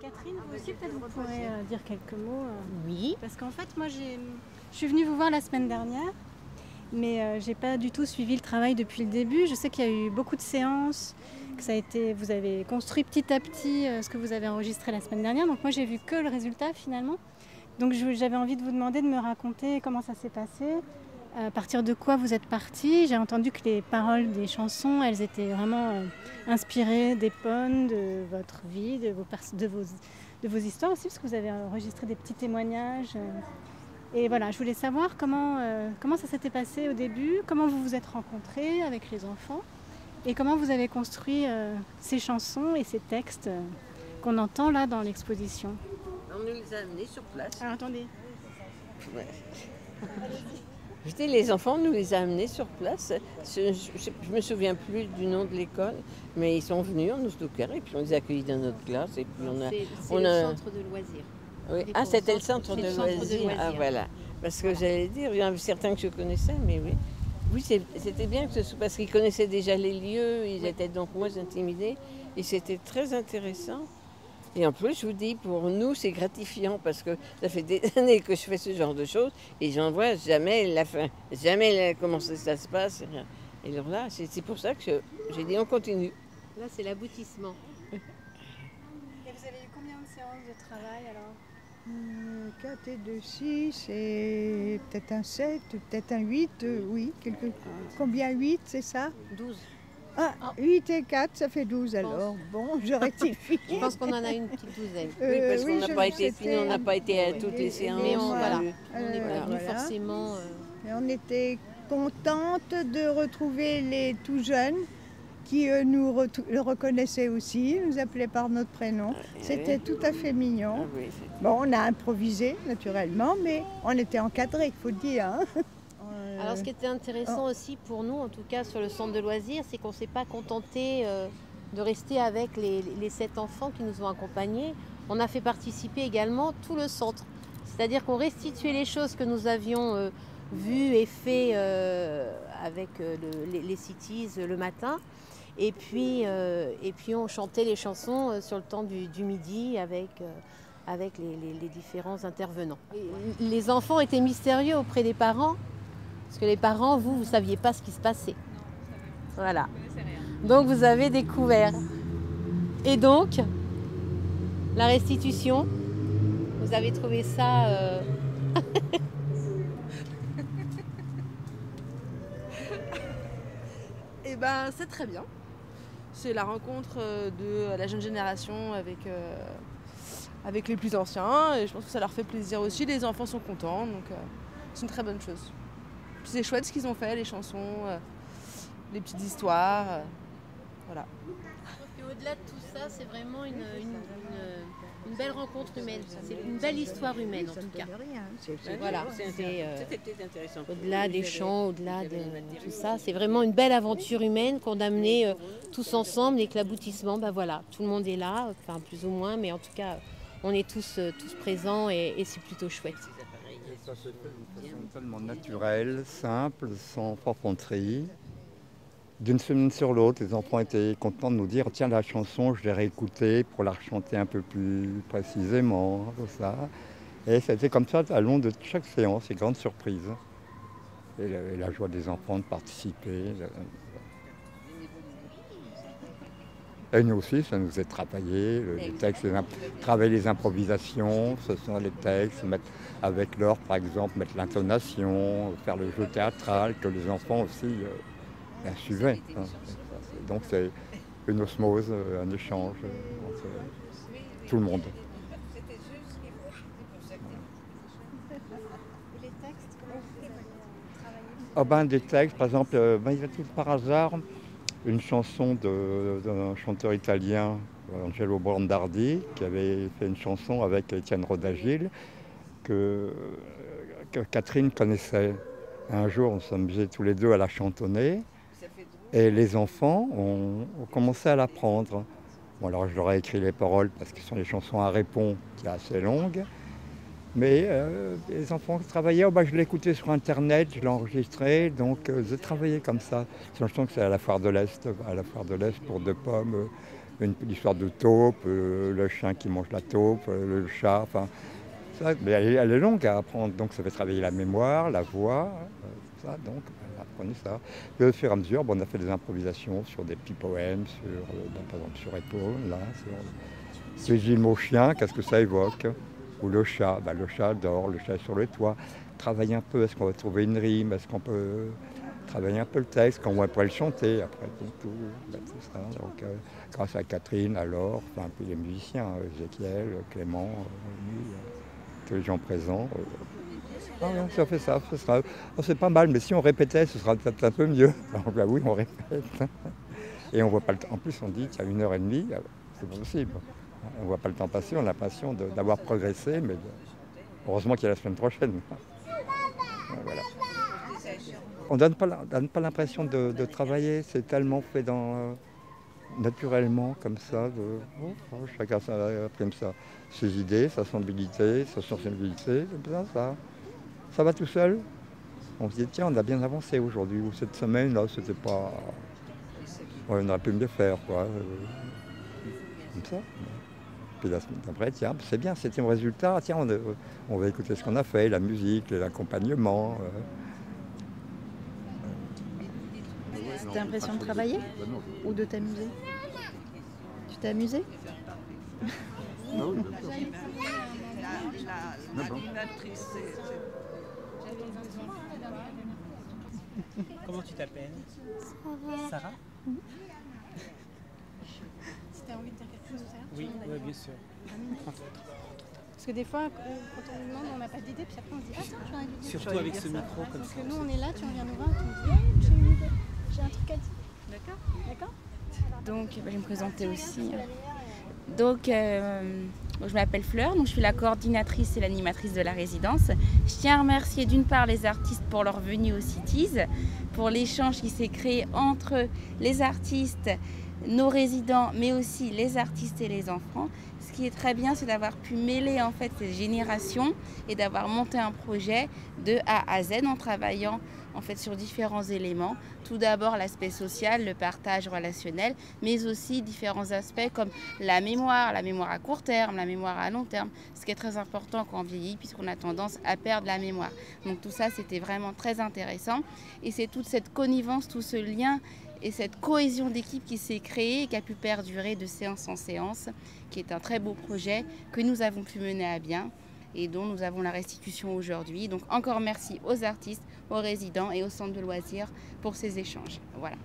Catherine, vous aussi peut-être vous pourrez dire quelques mots. Oui. Parce qu'en fait, moi, je suis venue vous voir la semaine dernière, mais j'ai pas du tout suivi le travail depuis le début. Je sais qu'il y a eu beaucoup de séances, que ça a été, vous avez construit petit à petit ce que vous avez enregistré la semaine dernière. Donc moi, j'ai vu que le résultat finalement. Donc j'avais envie de vous demander de me raconter comment ça s'est passé, à partir de quoi vous êtes partis. J'ai entendu que les paroles des chansons, elles étaient vraiment inspirées des poèmes, de votre vie, de vos histoires aussi, parce que vous avez enregistré des petits témoignages. Et voilà, je voulais savoir comment ça s'était passé au début, comment vous vous êtes rencontrés avec les enfants, et comment vous avez construit ces chansons et ces textes qu'on entend là dans l'exposition. On nous les a amenés sur place. Alors attendez. Ouais. Je dis, les enfants, on nous les a amenés sur place. Je me souviens plus du nom de l'école, mais ils sont venus en Oustouker et puis on les a accueillis dans notre classe. Et puis C'est le centre de loisirs. Oui. Ah, c'était le centre de loisirs. Ah, voilà. Parce que j'allais dire, il y en avait certains que je connaissais, mais oui. Oui, c'était bien que ce soit parce qu'ils connaissaient déjà les lieux, ils étaient donc moins intimidés et c'était très intéressant. Et en plus, je vous dis, pour nous, c'est gratifiant parce que ça fait des années que je fais ce genre de choses et j'en vois jamais la fin, jamais comment ça se passe. Et alors là, c'est pour ça que j'ai dit on continue. Là, c'est l'aboutissement. Et vous avez eu combien de séances de travail alors 4 et 2, 6 et peut-être un 7, peut-être un 8, oui. Combien 8, c'est ça 12. Ah, 8 et 4, ça fait 12 alors. Bon, je rectifie. Je pense qu'on en a une petite douzaine. Oui, parce qu'on n'a je pas le été, sais, on n'a pas été à toutes les séances. Mais on voilà. n'est pas venu forcément. Et on était contente de retrouver les tout jeunes qui nous reconnaissaient aussi, nous appelaient par notre prénom. C'était tout à fait mignon. Ah oui, Bon, on a improvisé naturellement, mais on était encadrés, il faut le dire. Hein. Alors ce qui était intéressant aussi pour nous, en tout cas sur le centre de loisirs, c'est qu'on ne s'est pas contenté de rester avec les 7 enfants qui nous ont accompagnés. On a fait participer également tout le centre. C'est-à-dire qu'on restituait les choses que nous avions vues et fait avec les cities le matin. Et puis on chantait les chansons sur le temps du midi avec les différents intervenants. Et les enfants étaient mystérieux auprès des parents. Parce que les parents, vous ne saviez pas ce qui se passait. Voilà. Donc vous avez découvert. Et donc, la restitution, vous avez trouvé ça... Eh ben, c'est très bien. C'est la rencontre de la jeune génération avec les plus anciens. Et je pense que ça leur fait plaisir aussi. Les enfants sont contents, donc c'est une très bonne chose. Puis c'est chouette ce qu'ils ont fait, les chansons, les petites histoires. Voilà. Je trouve qu'au-delà de tout ça, c'est vraiment une belle rencontre humaine. C'est une belle histoire humaine en tout cas. Voilà, C'était intéressant. Au-delà des chants, au-delà de tout ça, c'est vraiment une belle aventure humaine qu'on a menée tous ensemble et que l'aboutissement, ben voilà, tout le monde est là, enfin plus ou moins, mais en tout cas, on est tous présents et c'est plutôt chouette. Ça se fait d'une façon tellement naturelle, simple, sans forfanterie. D'une semaine sur l'autre, les enfants étaient contents de nous dire « Tiens, la chanson, je l'ai réécoutée pour la rechanter un peu plus précisément. » tout ça. Et c'était comme ça à long de chaque séance, c'est grande surprise. Et la joie des enfants de participer. Et nous aussi, ça nous est travaillé, les textes, travailler les improvisations, ce sont les textes, mettre avec l'or par exemple, mettre l'intonation, faire le jeu théâtral, que les enfants aussi suivaient. Hein. Donc c'est une osmose, un échange entre tout le monde. Et les textes, comment vous avez Ah travaillé des textes, par exemple, il y a tout par hasard une chanson d'un chanteur italien, Angelo Brandardi, qui avait fait une chanson avec Étienne Rodagil, que Catherine connaissait. Un jour, on s'amusait tous les deux à la chantonner, et les enfants ont commencé à l'apprendre. Bon, alors je leur ai écrit les paroles, parce que ce sont des chansons à répondre, qui est assez longue, Mais les enfants travaillaient, oh, bah, je l'écoutais sur Internet, je l'ai enregistré, donc j'ai travaillé comme ça. Je sens que c'est à la foire de l'Est, pour 2 pommes, une histoire de taupe, le chien qui mange la taupe, le chat, enfin, ça, mais elle est longue à apprendre, donc ça fait travailler la mémoire, la voix, tout ça, donc on apprenait ça. Et au fur et à mesure, bon, on a fait des improvisations sur des petits poèmes, par exemple sur Épaule, là, sur Gilles mon chien, qu'est-ce que ça évoque? Ou le chat dort, le chat est sur le toit. Travailler un peu, est-ce qu'on va trouver une rime, est-ce qu'on peut travailler un peu le texte, qu'on pourrait le chanter après tout ça. Donc, grâce à Catherine, à Laure, enfin, puis les musiciens, Ézéchiel, Clément, tous les gens présents. Ah oui, si on fait ça, ce sera, oh, c'est pas mal, mais si on répétait, ce sera peut-être un peu mieux. Donc là, oui, on répète. Et on voit pas le temps. En plus, on dit qu'il y a 1h30, c'est pas possible. On ne voit pas le temps passer, on a l'impression d'avoir progressé, mais heureusement qu'il y a la semaine prochaine. Voilà. On ne donne pas l'impression de travailler, c'est tellement fait naturellement, comme ça. Chacun exprime ses idées, sa sensibilité, sa sensibilité, ça va tout seul. On se dit, tiens, on a bien avancé aujourd'hui, ou cette semaine, là, c'était pas... Ouais, on aurait pu mieux faire, quoi. Comme ça. Puis la semaine d'après, tiens, c'est bien, c'était mon résultat. Tiens, on va écouter ce qu'on a fait, la musique, l'accompagnement. C'était l'impression de travailler ou de t'amuser? Tu t'es amusé? Comment tu t'appelles? Sarah. Si tu as envie de dire quelque chose, Oui, bien sûr. Parce que des fois, quand on nous demande, on n'a pas d'idée, puis après on se dit, ah tiens, j'aurais dû dire. Surtout avec ce micro comme ça. Parce que nous, on est là, tu reviens nous voir, et tu nous dis, hey, j'ai une idée, j'ai un truc à dire. D'accord. Donc, je vais me présenter aussi. Donc, je m'appelle Fleur, donc je suis la coordinatrice et l'animatrice de la résidence. Je tiens à remercier d'une part les artistes pour leur venue aux Cities, pour l'échange qui s'est créé entre les artistes, nos résidents, mais aussi les artistes et les enfants. Ce qui est très bien, c'est d'avoir pu mêler en fait ces générations et d'avoir monté un projet de A à Z en travaillant en fait sur différents éléments. Tout d'abord l'aspect social, le partage relationnel, mais aussi différents aspects comme la mémoire à court terme, la mémoire à long terme, ce qui est très important quand on vieillit puisqu'on a tendance à perdre la mémoire. Donc tout ça, c'était vraiment très intéressant et c'est toute cette connivence, tout ce lien et cette cohésion d'équipe qui s'est créée et qui a pu perdurer de séance en séance, qui est un très beau projet que nous avons pu mener à bien et dont nous avons la restitution aujourd'hui. Donc encore merci aux artistes, aux résidents et au centre de loisirs pour ces échanges. Voilà.